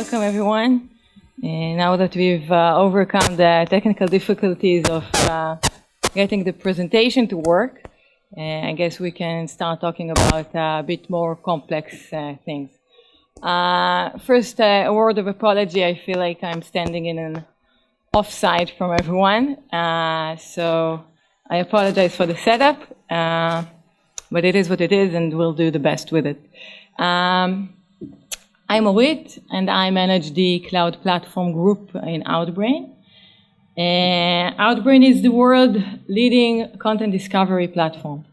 Welcome, everyone. And now that we've overcome the technical difficulties of getting the presentation to work, I guess we can start talking about a bit more complex things. First, a word of apology. I feel like I'm standing in an offside from everyone. So I apologize for the setup, but it is what it is, and we'll do the best with it. I'm Orit, and I manage the cloud platform group in Outbrain. Outbrain is the world leading content discovery platform.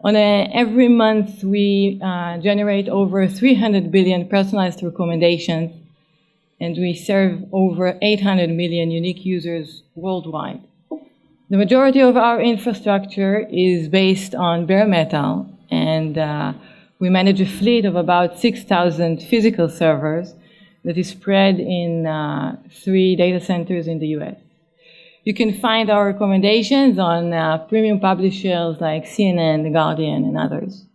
Every month, we generate over 300 billion personalized recommendations, and we serve over 800 million unique users worldwide. The majority of our infrastructure is based on bare metal, and we manage a fleet of about 6,000 physical servers that is spread in 3 data centers in the US. You can find our recommendations on premium publishers like CNN, The Guardian, and others.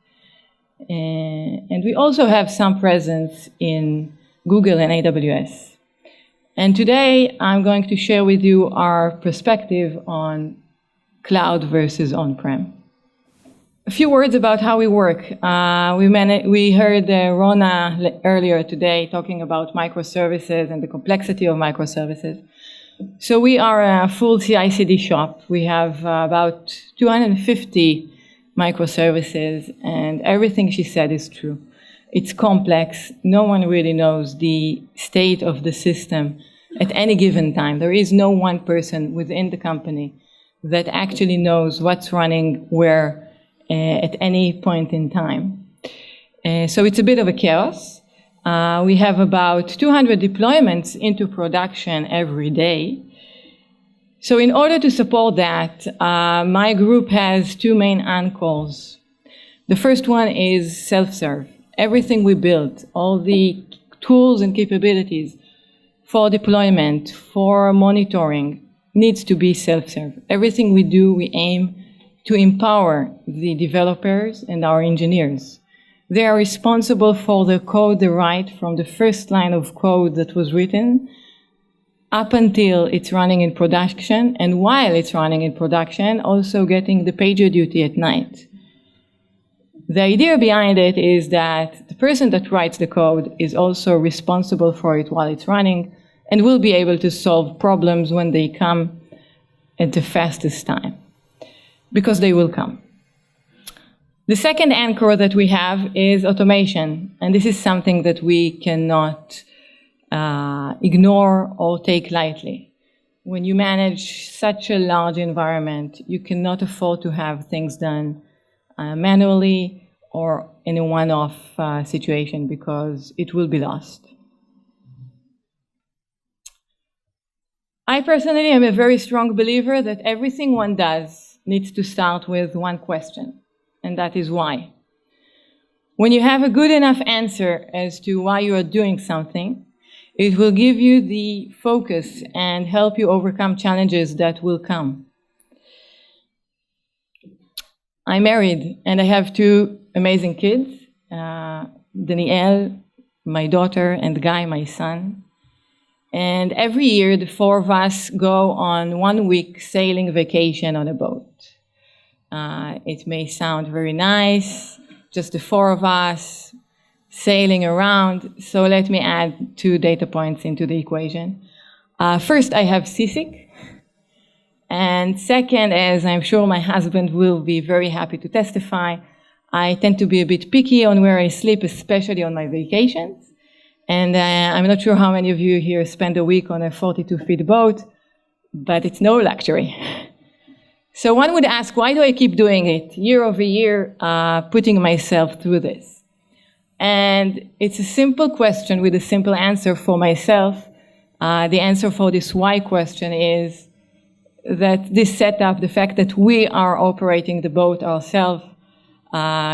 And we also have some presence in Google and AWS. And today, I'm going to share with you our perspective on cloud versus on-prem. A few words about how we work. We heard Rona earlier today talking about microservices and the complexity of microservices. So we are a full CI/CD shop. We have about 250 microservices, and everything she said is true. It's complex. No one really knows the state of the system at any given time. There is no one person within the company that actually knows what's running where at any point in time. So it's a bit of a chaos. We have about 200 deployments into production every day. So in order to support that, my group has 2 main anchors. The first one is self-serve. Everything we build, all the tools and capabilities for deployment, for monitoring, needs to be self-serve. Everything we do, we aim to empower the developers and our engineers. They are responsible for the code they write from the first line of code that was written up until it's running in production, and while it's running in production, also getting the pager duty at night. The idea behind it is that the person that writes the code is also responsible for it while it's running and will be able to solve problems when they come at the fastest time, because they will come. The second anchor that we have is automation, and this is something that we cannot ignore or take lightly. When you manage such a large environment, you cannot afford to have things done manually or in a one-off situation, because it will be lost. I personally am a very strong believer that everything one does needs to start with one question, and that is why. When you have a good enough answer as to why you are doing something, it will give you the focus and help you overcome challenges that will come. I'm married, and I have 2 amazing kids, Danielle, my daughter, and Guy, my son. And every year, the 4 of us go on 1-week sailing vacation on a boat. It may sound very nice, just the 4 of us sailing around. So let me add 2 data points into the equation. First, I have seasick. And second, as I'm sure my husband will be very happy to testify, I tend to be a bit picky on where I sleep, especially on my vacations. And I'm not sure how many of you here spend a week on a 42-foot boat, but it's no luxury. So one would ask, why do I keep doing it year over year, putting myself through this? And it's a simple question with a simple answer for myself. The answer for this why question is that this setup, the fact that we are operating the boat ourselves,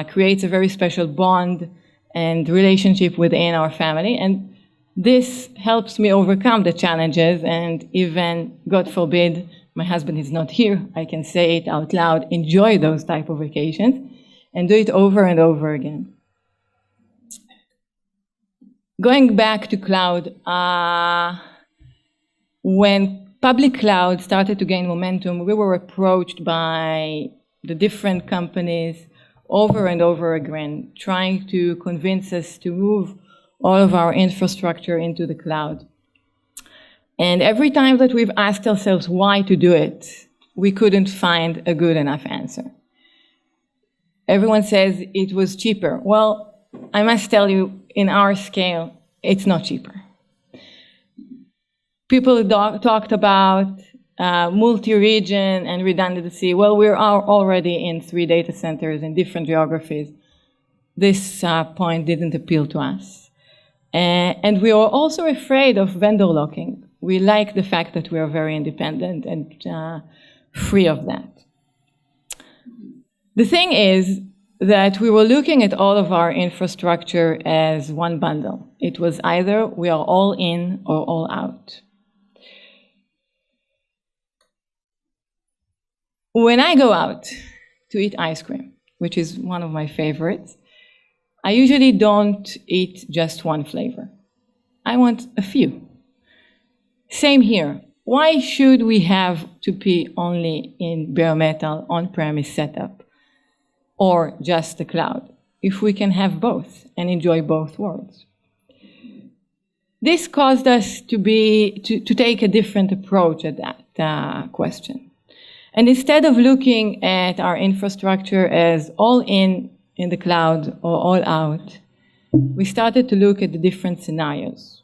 creates a very special bond and relationship within our family. And this helps me overcome the challenges, and even, God forbid, my husband is not here, I can say it out loud, enjoy those type of vacations, and do it over and over again. Going back to cloud, when public cloud started to gain momentum, we were approached by the different companies over and over again, trying to convince us to move all of our infrastructure into the cloud. And every time that we've asked ourselves why to do it, we couldn't find a good enough answer. Everyone says it was cheaper. Well, I must tell you, in our scale, it's not cheaper. People talked about multi-region and redundancy. Well, we are already in 3 data centers in different geographies. This point didn't appeal to us. And we are also afraid of vendor locking. We like the fact that we are very independent and free of that. The thing is that we were looking at all of our infrastructure as one bundle. It was either we are all in or all out. When I go out to eat ice cream, which is one of my favorites, I usually don't eat just one flavor. I want a few. Same here. Why should we have to be only in bare metal on-premise setup or just the cloud if we can have both and enjoy both worlds? This caused us to take a different approach at that question. And instead of looking at our infrastructure as all in the cloud or all out, we started to look at the different scenarios.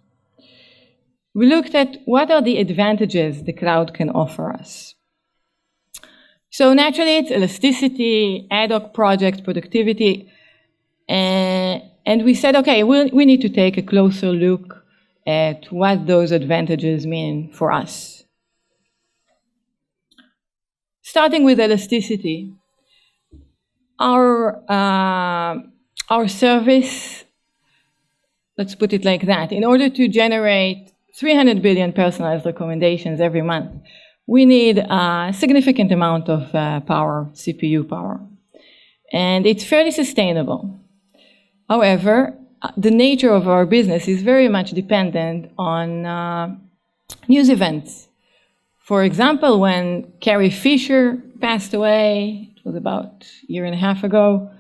We looked at what are the advantages the cloud can offer us. So naturally, it's elasticity, ad hoc project productivity, and we said, okay, we need to take a closer look at what those advantages mean for us. Starting with elasticity, our service, let's put it like that, in order to generate 300 billion personalized recommendations every month, we need a significant amount of power, CPU power. And it's fairly sustainable. However, the nature of our business is very much dependent on news events. For example, when Carrie Fisher passed away, it was about a year and a half ago,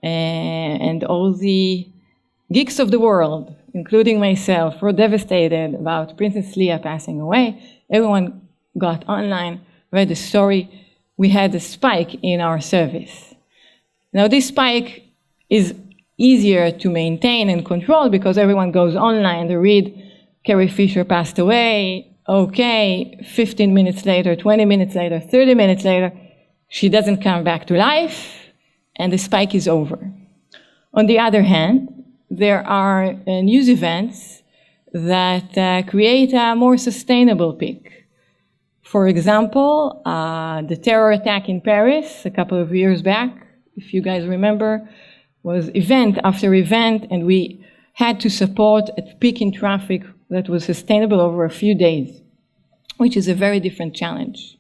and all the geeks of the world, including myself, were devastated about Princess Leia passing away. Everyone got online, read the story. We had a spike in our service. Now, this spike is easier to maintain and control because everyone goes online to read Carrie Fisher passed away. Okay, 15 minutes later, 20 minutes later, 30 minutes later, she doesn't come back to life, and the spike is over. On the other hand, there are news events that create a more sustainable peak. For example, the terror attack in Paris a couple of years back, if you guys remember, was event after event, and we had to support a peak in traffic that was sustainable over a few days, which is a very different challenge.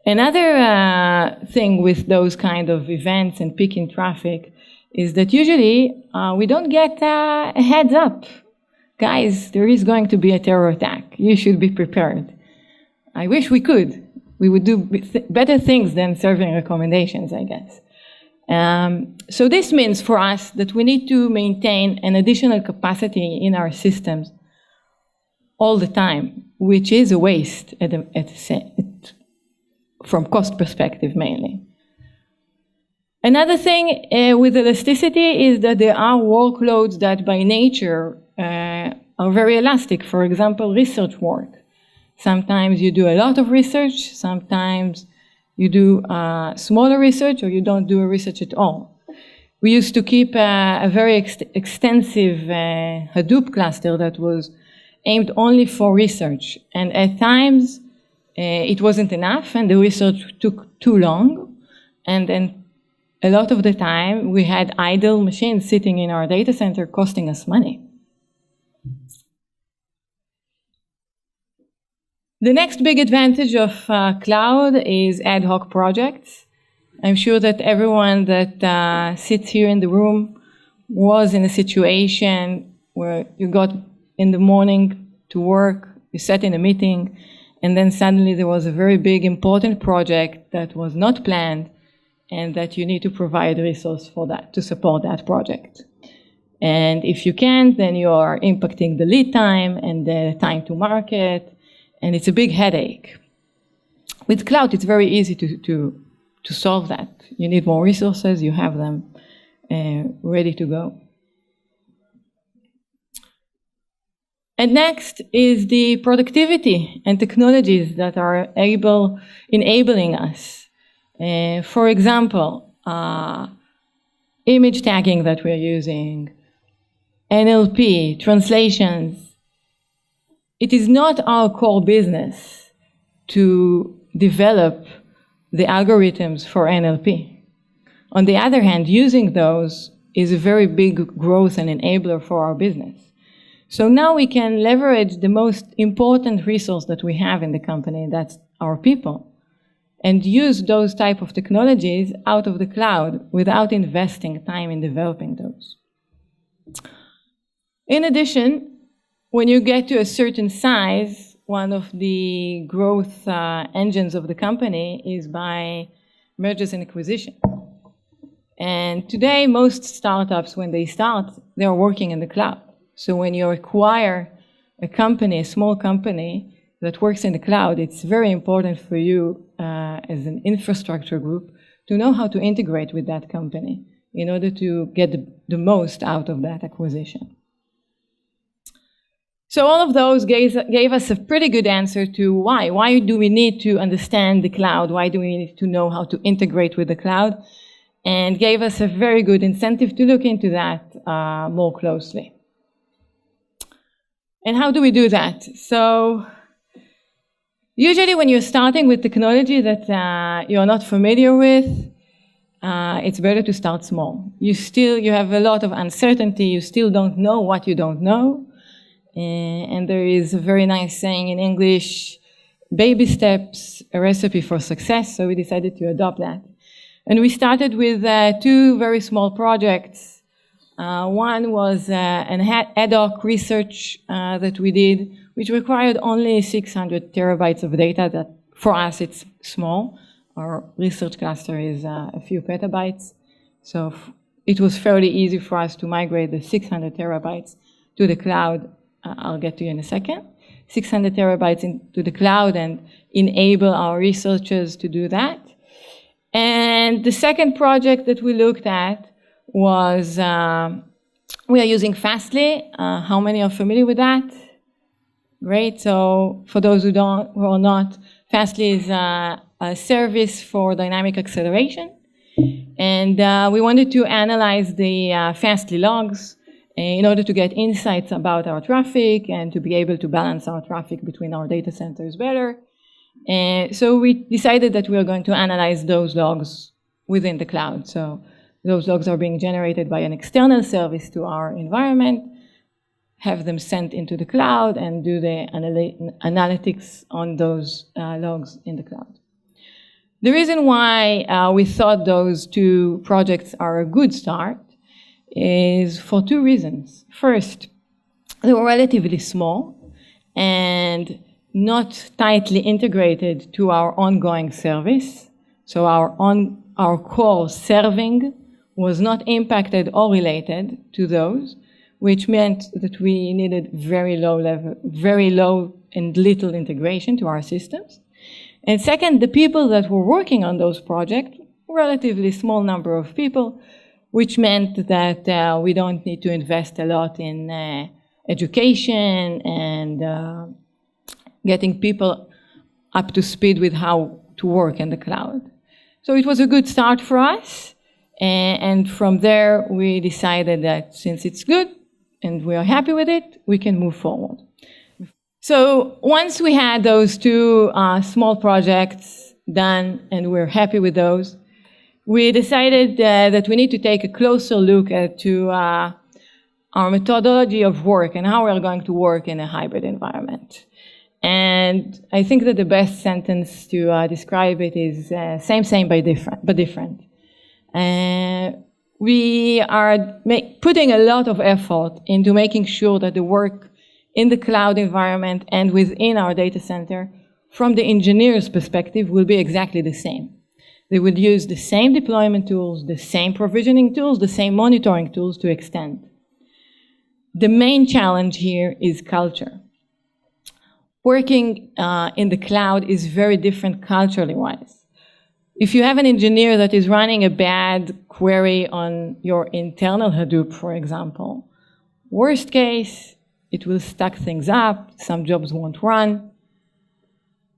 Another thing with those kind of events and peak in traffic is that usually we don't get a heads up. Guys, there is going to be a terror attack. You should be prepared. I wish we could. We would do better things than serving recommendations, I guess. So this means for us that we need to maintain an additional capacity in our systems all the time, which is a waste from cost perspective mainly. Another thing with elasticity is that there are workloads that by nature are very elastic. For example, research work. Sometimes you do a lot of research, sometimes you do smaller research, or you don't do a research at all. We used to keep a very extensive Hadoop cluster that was aimed only for research. And at times, it wasn't enough, and the research took too long. And then a lot of the time, we had idle machines sitting in our data center costing us money. The next big advantage of cloud is ad hoc projects. I'm sure that everyone that sits here in the room was in a situation where you got in the morning to work, you sat in a meeting, and then suddenly there was a very big, important project that was not planned, and that you need to provide resource for that, to support that project. And if you can't, then you are impacting the lead time and the time to market, and it's a big headache. With cloud, it's very easy to solve that. You need more resources, you have them ready to go. And next is the productivity and technologies that are enabling us. For example, image tagging that we're using, NLP, translations. It is not our core business to develop the algorithms for NLP. On the other hand, using those is a very big growth and enabler for our business. So now we can leverage the most important resource that we have in the company, that's our people, and use those type of technologies out of the cloud without investing time in developing those. In addition, when you get to a certain size, one of the growth engines of the company is by mergers and acquisition. And today, most startups, when they start, they're working in the cloud. So when you acquire a company, a small company that works in the cloud, it's very important for you as an infrastructure group to know how to integrate with that company in order to get the most out of that acquisition. So all of those gave us a pretty good answer to why. Why do we need to understand the cloud? Why do we need to know how to integrate with the cloud? And gave us a very good incentive to look into that more closely. And how do we do that? So usually when you're starting with technology that you're not familiar with, it's better to start small. You have a lot of uncertainty. You still don't know what you don't know. And there is a very nice saying in English, baby steps, a recipe for success. So we decided to adopt that. And we started with two very small projects. One was an ad hoc research that we did, which required only 600 terabytes of data. That for us, it's small. Our research cluster is a few petabytes. So it was fairly easy for us to migrate the 600 terabytes to the cloud. I'll get to you in a second. 600 terabytes into the cloud and enable our researchers to do that. And the second project that we looked at was, we are using Fastly. How many are familiar with that? Great. So for those who are not, Fastly is a service for dynamic acceleration. And we wanted to analyze the Fastly logs in order to get insights about our traffic and to be able to balance our traffic between our data centers better. So we decided that we are going to analyze those logs within the cloud. So those logs are being generated by an external service to our environment, have them sent into the cloud, and do the analytics on those logs in the cloud. The reason why we thought those two projects are a good start is for two reasons. First, they were relatively small and not tightly integrated to our ongoing service. So our core serving was not impacted or related to those, which meant that we needed very low and little integration to our systems. And second, the people that were working on those projects, relatively small number of people, which meant that we don't need to invest a lot in education and getting people up to speed with how to work in the cloud. So it was a good start for us. And from there, we decided that since it's good and we are happy with it, we can move forward. So once we had those two small projects done and we're happy with those, we decided that we need to take a closer look at our methodology of work and how we're going to work in a hybrid environment. And I think that the best sentence to describe it is same, but different. we are putting a lot of effort into making sure that the work in the cloud environment and within our data center, from the engineer's perspective, will be exactly the same. They will use the same deployment tools, the same provisioning tools, the same monitoring tools to extend. The main challenge here is culture. Working in the cloud is very different culturally wise. If you have an engineer that is running a bad query on your internal Hadoop, for example, worst case, it will stack things up, some jobs won't run.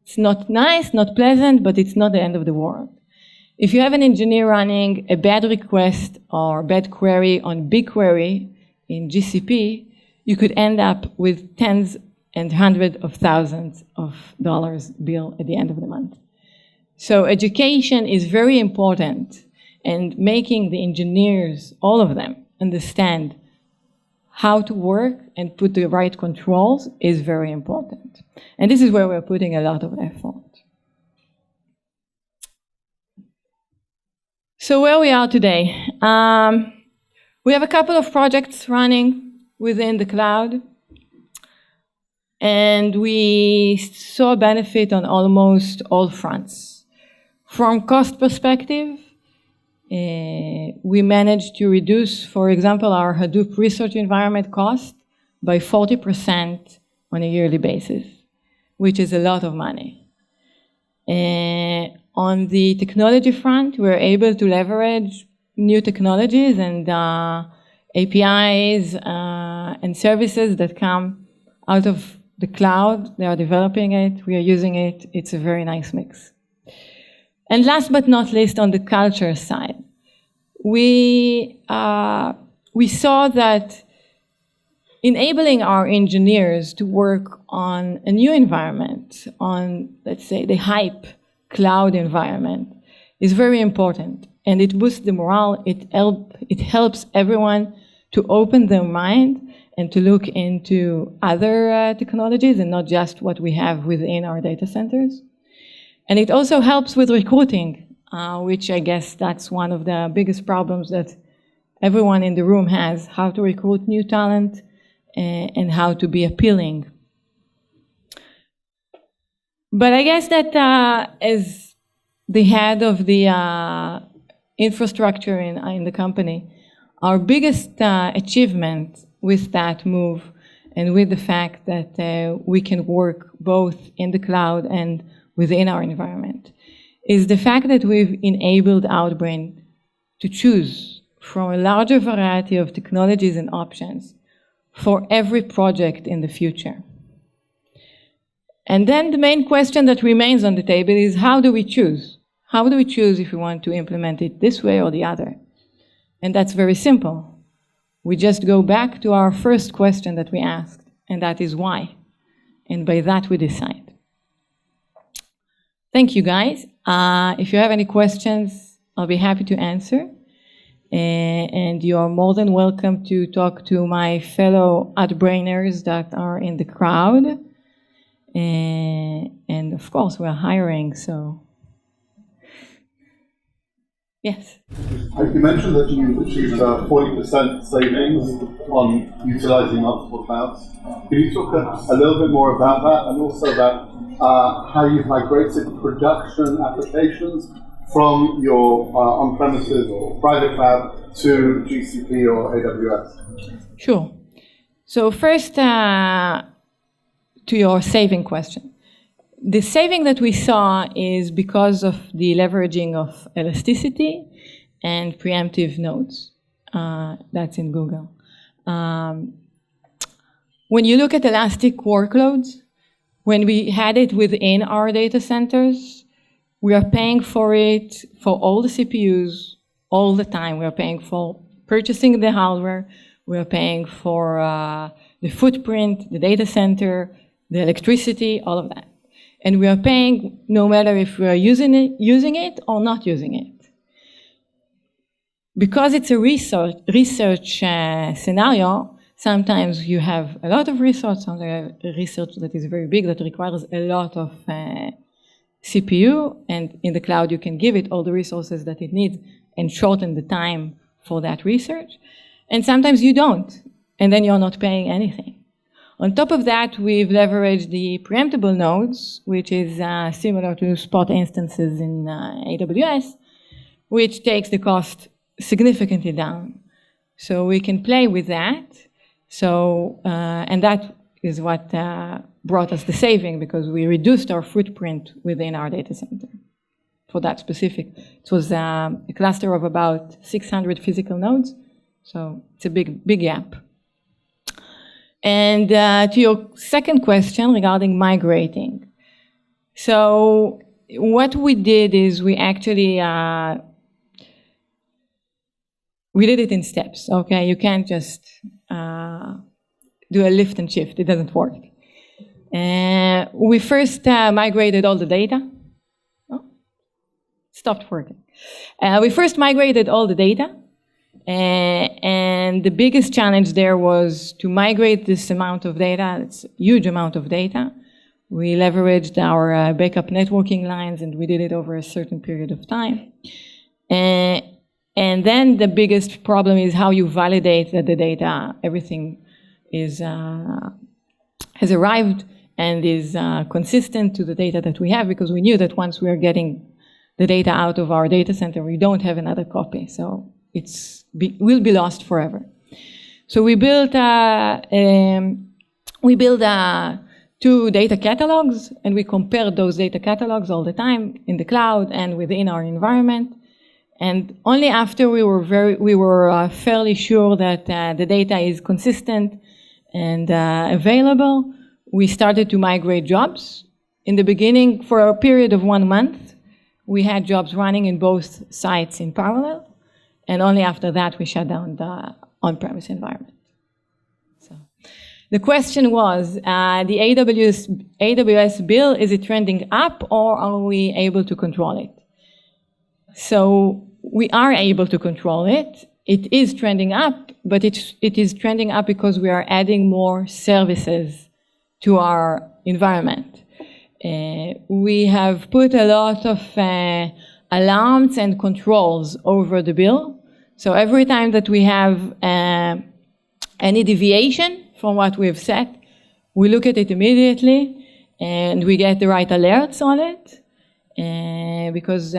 It's not nice, not pleasant, but it's not the end of the world. If you have an engineer running a bad request or bad query on BigQuery in GCP, you could end up with tens and hundreds of thousands of dollars bill at the end of the month. So education is very important, and making the engineers, all of them, understand how to work and put the right controls is very important. And this is where we're putting a lot of effort. So where we are today, we have a couple of projects running within the cloud, and we saw a benefit on almost all fronts. From cost perspective, we managed to reduce, for example, our Hadoop research environment cost by 40% on a yearly basis, which is a lot of money. On the technology front, we're able to leverage new technologies and APIs and services that come out of the cloud. They are developing it, we are using it. It's a very nice mix. And last but not least, on the culture side, we saw that enabling our engineers to work on a new environment, on, let's say, the hype cloud environment, is very important. And it boosts the morale, it helps everyone to open their mind and to look into other technologies and not just what we have within our data centers. And it also helps with recruiting, which I guess that's one of the biggest problems that everyone in the room has, how to recruit new talent and how to be appealing. But I guess that as the head of the infrastructure in the company, our biggest achievement with that move and with the fact that we can work both in the cloud and within our environment is the fact that we've enabled Outbrain to choose from a larger variety of technologies and options for every project in the future. And then the main question that remains on the table is, how do we choose? How do we choose if we want to implement it this way or the other? And that's very simple. We just go back to our first question that we asked, and that is why. And by that we decide. Thank you, guys. If you have any questions, I'll be happy to answer. And you are more than welcome to talk to my fellow Outbrainers that are in the crowd. And of course, we're hiring, so. Yes? You mentioned that you achieved 40% savings on utilizing multiple clouds. Can you talk a little bit more about that, and also about how you've migrated production applications from your on-premises or private cloud to GCP or AWS? Sure. So first, to your saving question. The saving that we saw is because of the leveraging of elasticity and preemptive nodes. That's in Google. When you look at elastic workloads, when we had it within our data centers, we are paying for it for all the CPUs all the time. We are paying for purchasing the hardware. We are paying for the footprint, the data center, the electricity, all of that. And we are paying no matter if we are using it or not using it. Because it's a research scenario, sometimes you have a lot of research, sometimes you have research that is very big, that requires a lot of CPU, and in the cloud you can give it all the resources that it needs and shorten the time for that research. And sometimes you don't, and then you're not paying anything. On top of that, we've leveraged the preemptible nodes, which is similar to spot instances in AWS, which takes the cost significantly down. So we can play with that. So, and that is what brought us the saving, because we reduced our footprint within our data center for that specific. It was a cluster of about 600 physical nodes. So it's a big gap. And to your second question regarding migrating. So what we did is we actually, we did it in steps, okay? You can't just do a lift and shift, it doesn't work. We first migrated all the data. Oh, stopped working. We first migrated all the data. And the biggest challenge there was to migrate this amount of data. It's a huge amount of data. We leveraged our backup networking lines, and we did it over a certain period of time. And then the biggest problem is how you validate that the data, everything is, has arrived and is consistent to the data that we have, because we knew that once we are getting the data out of our data center, we don't have another copy. So will be lost forever. So we built 2 data catalogs, and we compared those data catalogs all the time in the cloud and within our environment. And only after we were fairly sure that the data is consistent and available, we started to migrate jobs. In the beginning, for a period of 1 month, we had jobs running in both sites in parallel. And only after that, we shut down the on-premise environment. So the question was, the AWS bill, is it trending up, or are we able to control it? So we are able to control it. It is trending up, but it is trending up because we are adding more services to our environment. We have put a lot of alarms and controls over the bill. So every time that we have any deviation from what we've set, we look at it immediately and we get the right alerts on it. Because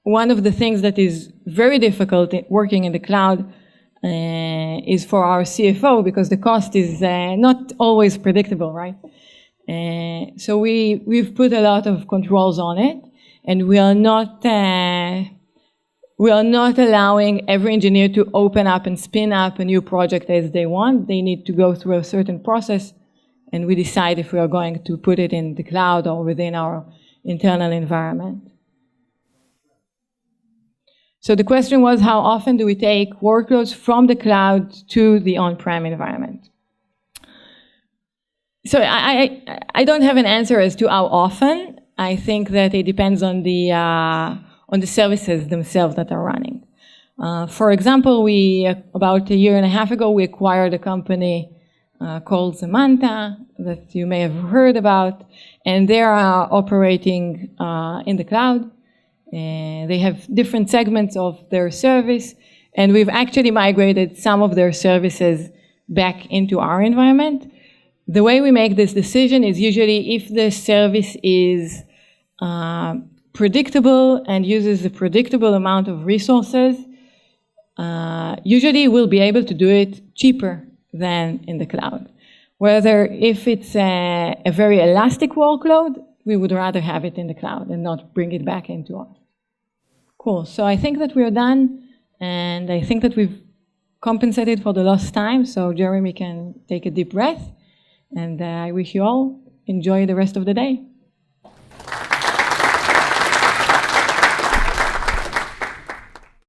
one of the things that is very difficult working in the cloud is for our CFO, because the cost is not always predictable, right? So we've put a lot of controls on it, and we are not allowing every engineer to open up and spin up a new project as they want. They need to go through a certain process, and we decide if we are going to put it in the cloud or within our internal environment. So the question was, how often do we take workloads from the cloud to the on-prem environment? So I don't have an answer as to how often. I think that it depends on the services themselves that are running. For example, about 1.5 years ago, we acquired a company called Samantha that you may have heard about, and they are operating in the cloud. They have different segments of their service, and we've actually migrated some of their services back into our environment. The way we make this decision is usually if the service is predictable and uses a predictable amount of resources, usually we'll be able to do it cheaper than in the cloud. Whether if it's a very elastic workload, we would rather have it in the cloud and not bring it back into us. Cool, so I think that we're done, and I think that we've compensated for the lost time, so Jeremy can take a deep breath, and I wish you all enjoy the rest of the day.